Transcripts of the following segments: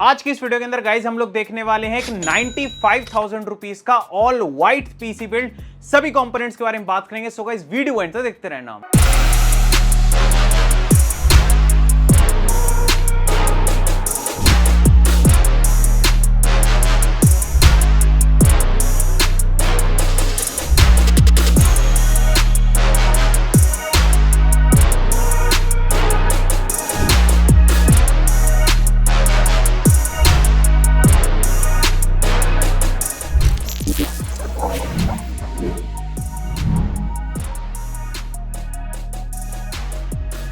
आज की इस वीडियो के अंदर गाइज हम लोग देखने वाले हैं एक 95,000 रुपीज का ऑल व्हाइट पीसी बिल्ड, सभी कंपोनेंट्स के बारे में बात करेंगे। सो गाइज वीडियो एंड तक देखते रहना।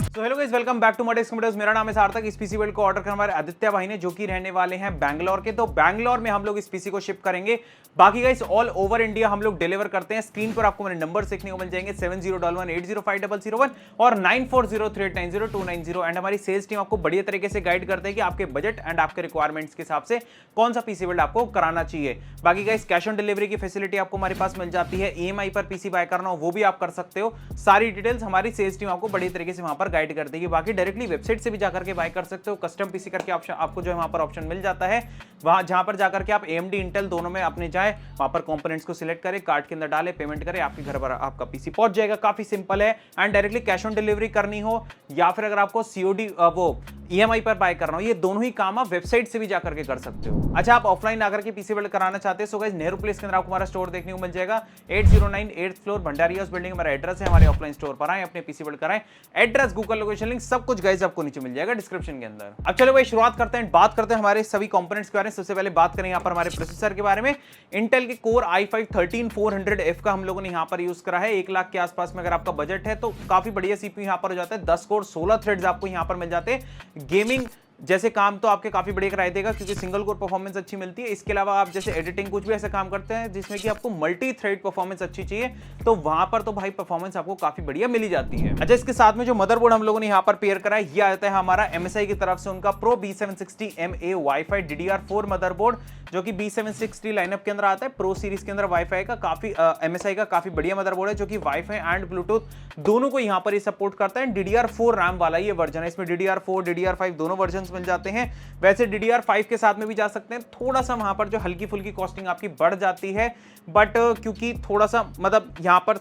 तो hello guys, welcome back to Matex computers. मेरा नाम है सार्थक। इस पीसी बिल्ड को ऑर्डर करने हमारे आदित्य भाई ने, जो कि रहने वाले हैं बैंगलोर के। तो बैंगलोर में हम लोग इस पीसी को शिप करेंगे। बाकी गाइस ऑल ओवर इंडिया हम लोग डिलीवर करते हैं। स्क्रीन पर आपको मेरे नंबर देखने को मिल जाएंगे 7011805001 और 9403890290। एंड हमारी सेल्स टीम आपको बढ़िया तरीके से गाइड करते हैं कि आपके बजट एंड आपके रिक्वायरमेंट्स के हिसाब से कौन सा पीसी बिल्ड आपको कराना चाहिए। बाकी गाइस कैश ऑन डिलीवरी की फैसिलिटी आपको हमारे पास मिल जाती है। ईएमआई पर पीसी बाय करना हो वो भी आप कर सकते हो। सारी डिटेल्स हमारी सेल्स टीम आपको बढ़िया तरीके से वहां पर गाइड कर देगी। बाकी डायरेक्टली वेबसाइट से भी जाकर के बाय कर सकते हो। कस्टम पीसी करके ऑप्शन आपको जो है वहां पर ऑप्शन मिल जाता है। वहां जहां पर जाकर के आप AMD इंटेल दोनों में अपने जाए, वहां पर कंपोनेंट्स को सिलेक्ट करें, कार्ड के अंदर डालें, पेमेंट करें, आपके घर पर आपका पीसी पहुंच जाएगा। काफी सिंपल है। And directly cash on delivery करनी हो या फिर अगर आपको COD वो EMI पर बाय करना हो, ये दोनों ही काम आप वेबसाइट से भी जाकर के कर सकते हो। अच्छा, आप ऑफलाइन आकर के पीसी बिल्ड कराना चाहते हैं, सो गाइस नेहरू प्लेस के अंदर आपको हमारा स्टोर देखने को मिल जाएगा। 809 8th floor Bhandari house building हमारा एड्रेस है। हमारे ऑफलाइन स्टोर पर आए, अपने पीसी बिल्ड कराएं। एड्रेस, गूगल लोकेशन लिंक, सब कुछ गाइस आपको नीचे मिल जाएगा डिस्क्रिप्शन के अंदर। अब चलो भाई शुरुआत करते हैं, बात करते हैं हमारे सभी कंपोनेंट्स के बारे में। सबसे पहले बात करें यहाँ पर हमारे प्रोसेसर के बारे में। इंटेल के कोर i5 13400F का हम लोगों ने यहाँ पर यूज करा है। 1 लाख के आसपास में अगर आपका बजट है तो काफी बढ़िया CPU यहाँ पर हो जाता है। 10 कोर 16 थ्रेड्स आपको यहाँ पर मिल जाते हैं। गेमिंग जैसे काम तो आपके काफी बढ़िया कराई देगा, क्योंकि सिंगल कोर परफॉर्मेंस अच्छी मिलती है। इसके अलावा आप जैसे एडिटिंग कुछ भी ऐसे काम करते हैं जिसमें कि आपको मल्टी थ्रेड परफॉर्मेंस अच्छी चाहिए, तो वहां पर तो भाई परफॉर्मेंस आपको काफी बढ़िया मिली जाती है। अच्छा, इसके साथ में जो मदरबोर्ड हम लोगों ने यहाँ पर पेयर करा है, ये आता है हमारा MSI की तरफ से उनका Pro B760MA Wi-Fi DDR4 motherboard, जो कि B760 लाइनअप के अंदर आता है। प्रो सीरीज के अंदर वाईफाई का काफी MSI का काफी बढ़िया मदरबोर्ड है, जो कि वाईफाई एंड ब्लूटूथ दोनों को यहाँ पर ये सपोर्ट करता है। DDR4 रैम वाला ये वर्जन है। इसमें DDR4 DDR5 दोनों वर्जन मिल जाते हैं। वैसे DDR5 के साथ में भी जा सकते हैं। थोड़ा सा वहां पर जो हल्की फुल्की कॉस्टिंग आपकी बढ़ जाती है, बट क्योंकि थोड़ा सा मतलब यहाँ पर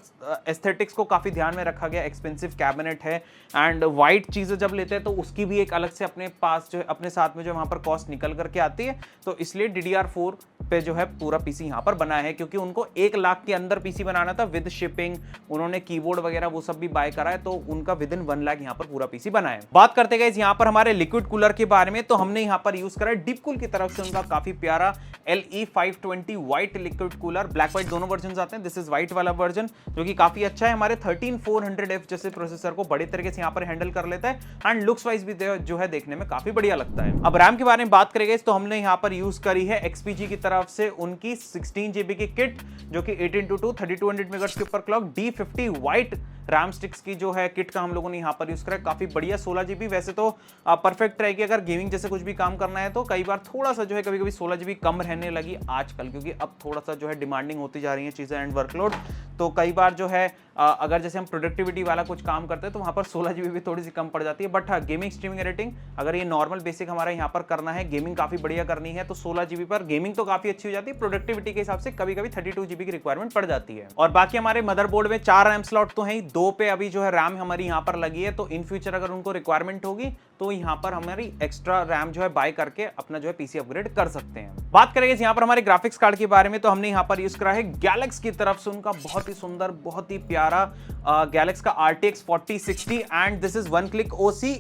एस्थेटिक्स को काफी ध्यान में रखा गया। एक्सपेंसिव कैबिनेट है एंड वाइट चीजें जब लेते हैं तो उसकी भी एक अलग से अपने पास जो है अपने साथ में जो वहां पर कॉस्ट निकल करके आती है। तो इसलिए DDR4 पे जो है पूरा पीसी यहाँ पर बना है, क्योंकि उनको 1 लाख के अंदर पीसी बनाना था विद शिपिंग। उन्होंने कीबोर्ड वगैरह वो सब भी बाय करा है, तो उनका विद इन 1 लाख यहाँ पर पूरा पीसी बना है। बात करते गए यहाँ पर हमारे लिक्विड कूलर के बारे में, तो हमने यहाँ पर यूज करा है डीपकूल की तरफ से उनका काफी प्यारा LE520 white liquid cooler. Black white दोनों वर्जन आते हैं। दिस इज व्हाइट वाला वर्जन, जो कि काफी अच्छा है। हमारे 13400F जैसे प्रोसेसर को बड़े तरीके से यहाँ पर हैंडल कर लेता है एंड लुक्स वाइज भी जो है देखने में काफी बढ़िया लगता है। अब रैम के बारे में बात करेंगे तो हमने यहाँ पर यूज करी है XPG की तरफ से उनकी 16GB की किट, जो कि 18x2 3200 मेगाहर्ट्ज के ऊपर clock D50 white RAM sticks की जो है किट का हम लोगों ने यहाँ पर यूज करा है। काफी बढ़िया 16GB वैसे तो परफेक्ट रहेगी अगर गेमिंग जैसे कुछ भी काम करना है। तो कई बार थोड़ा सा जो है कभी कभी 16GB कम रहने लगी आजकल, क्योंकि अब थोड़ा सा जो है डिमांडिंग होती जा रही है चीजें एंड वर्कलोड। तो कई बार जो है अगर जैसे हम प्रोडक्टिविटी वाला कुछ काम करते हैं तो वहां पर 16GB भी थोड़ी सी कम पड़ जाती है। बट हाँ, गेमिंग स्ट्रीमिंग एडिटिंग अगर ये नॉर्मल बेसिक हमारा यहाँ पर करना है, गेमिंग काफी बढ़िया करनी है, तो 16GB पर गेमिंग तो काफी अच्छी हो जाती है। प्रोडक्टिविटी के हिसाब से कभी कभी 32GB की रिक्वायरमेंट पड़ जाती है। और बाकी हमारे मदरबोर्ड में 4 रैम स्लॉट तो है, 2 पे अभी जो है रैम हमारी यहाँ पर लगी है। तो इन फ्यूचर अगर उनको रिक्वायरमेंट होगी तो यहाँ पर हमारी एक्स्ट्रा रैम जो है बाय करके अपना जो है पीसी अपग्रेड कर सकते हैं। बात करेंगे यहाँ पर हमारे ग्राफिक्स कार्ड के बारे में, तो हमने यहाँ पर यूज करा है गैलेक्स की तरफ से उनका बहुत ही सुंदर, बहुत ही प्यारा गैलेक्स का RTX 4060 and this is 1 click OC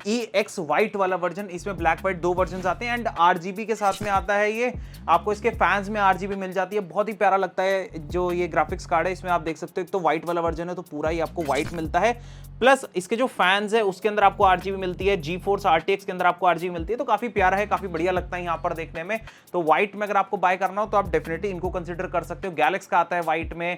EX white वाला वर्जन। इसमें ब्लैक व्हाइट 2 वर्जन आते हैं एंड RGB के साथ में आता है। ये आपको इसके फैंस में RGB मिल जाती है। बहुत ही प्यारा लगता है जो ये ग्राफिक्स कार्ड है। इसमें आप देख सकते हो एक तो व्हाइट वाला वर्जन है, तो पूरा ही आपको व्हाइट मिलता है, प्लस इसके जो फैंस है उसके अंदर आपको RGB मिलती है। GeForce RTX के अंदर आपको RGB मिलती है। तो काफी प्यारा है, काफी बढ़िया लगता है यहाँ पर देखने में। तो व्हाइट में अगर आपको बाय करना हो तो आप डेफिनेटली इनको कंसिडर कर सकते हो। गैलेक्स का आता है व्हाइट में,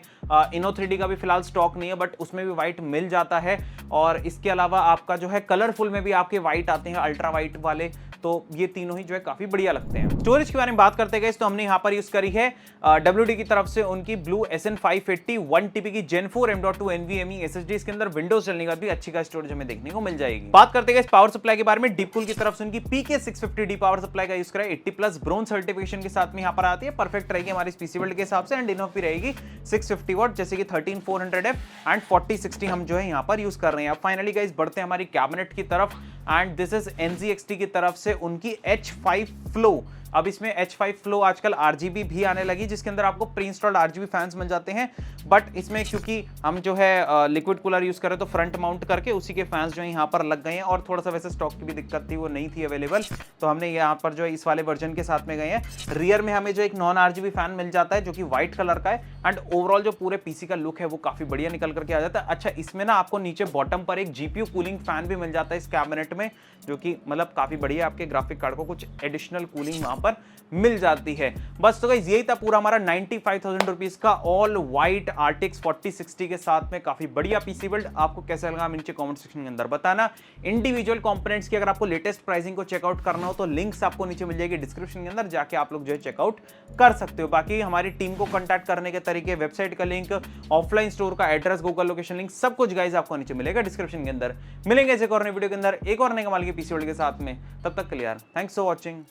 इनो 3D का भी फिलहाल स्टॉक नहीं है, बट उसमें भी व्हाइट मिल जाता है। और इसके अलावा आपका जो है कलरफुल में भी आपके व्हाइट आते हैं, अल्ट्रा व्हाइट वाले, तो ये तीनों ही जो है काफी बढ़िया लगते हैं। स्टोरेज के बारे में बात करते गए तो हमने यहाँ पर यूज करी है WD की तरफ से उनकी ब्लू SN580 1TB की Gen 4 M.2 NVMe SSD। इसके अंदर विंडोज चलने का भी अच्छी का स्टोरेज हमें देखने को मिल जाएगी। बात करते गए पावर सप्लाई के बारे में, डीपकूल की तरफ से उनकी PK650D पावर सप्लाई का यूज करा है। 80+ ब्रोंज सर्टिफिकेशन के साथ में यहाँ पर आती है, परफेक्ट रहेगी हमारी पीसी बिल्ड के हिसाब से। एंड इनफ भी रहेगी 650 वाट, जैसे कि 13400F एंड 4060 हम जो है यहाँ पर यूज कर रहे हैं। अब फाइनली गाइस बढ़ते हैं हमारी कैबिनेट की तरफ, एंड दिस इज NZXT की तरफ से उनकी H5 फ्लो। अब इसमें H5 फ्लो आजकल RGB भी आने लगी, जिसके अंदर आपको प्री इंस्टॉल्ड RGB फैंस मिल जाते हैं। बट इसमें क्योंकि हम जो है लिक्विड कूलर यूज करें तो फ्रंट माउंट करके उसी के फैंस जो है यहाँ पर लग गए हैं। और थोड़ा सा वैसे स्टॉक की भी दिक्कत थी, वो नहीं थी अवेलेबल, तो हमने यहाँ पर जो है इस वाले वर्जन के साथ में गए हैं। रियर में हमें जो एक नॉन RGB फैन मिल जाता है जो कि व्हाइट कलर का है। एंड ओवरऑल जो पूरे पीसी का लुक है वो काफी बढ़िया निकल करके आ जाता है। अच्छा, इसमें ना आपको नीचे बॉटम पर एक GPU कूलिंग फैन भी मिल जाता है इस कैबिनेट में, जो कि मतलब काफी बढ़िया, आपके ग्राफिक कार्ड को कुछ एडिशनल कूलिंग वहां पर मिल जाती है। बस तो गाइस यही था पूरा हमारा 95,000 रुपीज का ऑल व्हाइट RTX 4060 के साथ में काफी बढ़िया पीसी बिल्ड। आपको कैसा लगा नीचे कमेंट सेक्शन के अंदर बताना। इंडिविजुअल कंपोनेंट्स की अगर आपको लेटेस्ट प्राइसिंग को चेकआउट करना हो तो लिंक्स आपको नीचे मिल जाएगी डिस्क्रिप्शन के अंदर, जाके आप लोग जो है चेकआउट कर सकते हो। बाकी हमारी टीम को कॉन्टैक्ट करने के तरीके, वेबसाइट का लिंक, ऑफलाइन स्टोर का एड्रेस, गूगल लोकेशन लिंक, सब कुछ गाइस आपको नीचे मिलेगा डिस्क्रिप्शन के अंदर। मिलेंगे एक और नई वीडियो के अंदर एक और नए कमाल के पीसी बिल्ड के साथ में। तब तक के लिए यार थैंक्स फॉर वॉचिंग।